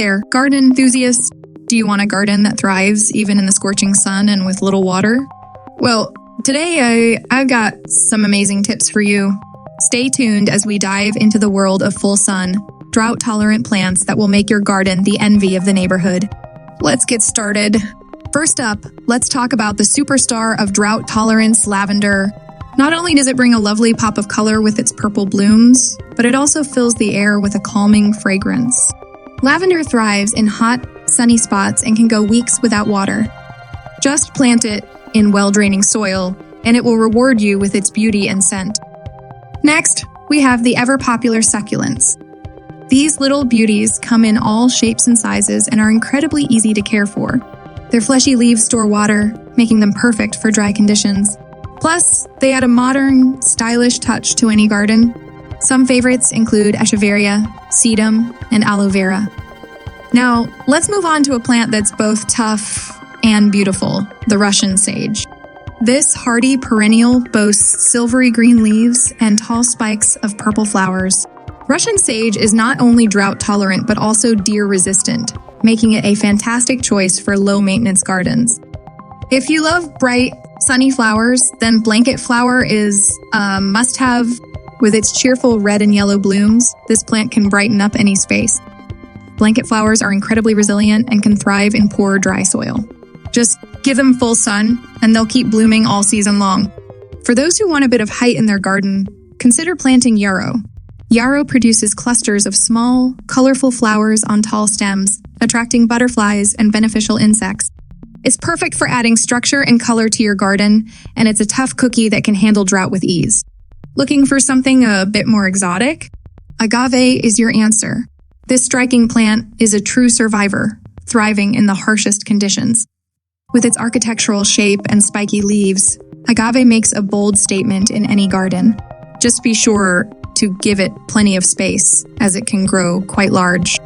there, garden enthusiasts. Do you want a garden that thrives even in the scorching sun and with little water? Well, today I've got some amazing tips for you. Stay tuned as we dive into the world of full sun, drought-tolerant plants that will make your garden the envy of the neighborhood. Let's get started. First up, let's talk about the superstar of drought tolerance, lavender. Not only does it bring a lovely pop of color with its purple blooms, but it also fills the air with a calming fragrance. Lavender thrives in hot, sunny spots and can go weeks without water. Just plant it in well-draining soil, and it will reward you with its beauty and scent. Next, we have the ever-popular succulents. These little beauties come in all shapes and sizes and are incredibly easy to care for. Their fleshy leaves store water, making them perfect for dry conditions. Plus, they add a modern, stylish touch to any garden. Some favorites include echeveria, sedum, and aloe vera. Now, let's move on to a plant that's both tough and beautiful, the Russian sage. This hardy perennial boasts silvery green leaves and tall spikes of purple flowers. Russian sage is not only drought tolerant but also deer resistant, making it a fantastic choice for low-maintenance gardens. If you love bright, sunny flowers, then blanket flower is a must-have. With its cheerful red and yellow blooms, this plant can brighten up any space. Blanket flowers are incredibly resilient and can thrive in poor, dry soil. Just give them full sun, and they'll keep blooming all season long. For those who want a bit of height in their garden, consider planting yarrow. Yarrow produces clusters of small, colorful flowers on tall stems, attracting butterflies and beneficial insects. It's perfect for adding structure and color to your garden, and it's a tough cookie that can handle drought with ease. Looking for something a bit more exotic? Agave is your answer. This striking plant is a true survivor, thriving in the harshest conditions. With its architectural shape and spiky leaves, agave makes a bold statement in any garden. Just be sure to give it plenty of space, as it can grow quite large.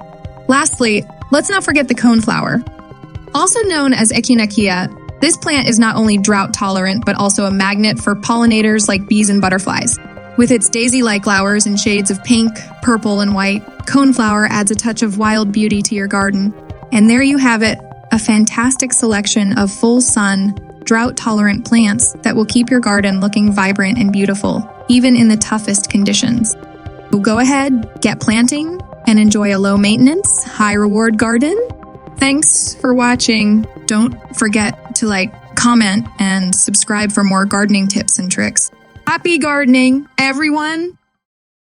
Lastly, let's not forget the coneflower. Also known as echinacea, this plant is not only drought tolerant, but also a magnet for pollinators like bees and butterflies. With its daisy-like flowers in shades of pink, purple, and white, coneflower adds a touch of wild beauty to your garden. And there you have it, a fantastic selection of full sun, drought-tolerant plants that will keep your garden looking vibrant and beautiful, even in the toughest conditions. So go ahead, get planting, and enjoy a low-maintenance, high-reward garden. Thanks for watching. Don't forget to like, comment, and subscribe for more gardening tips and tricks. Happy gardening, everyone!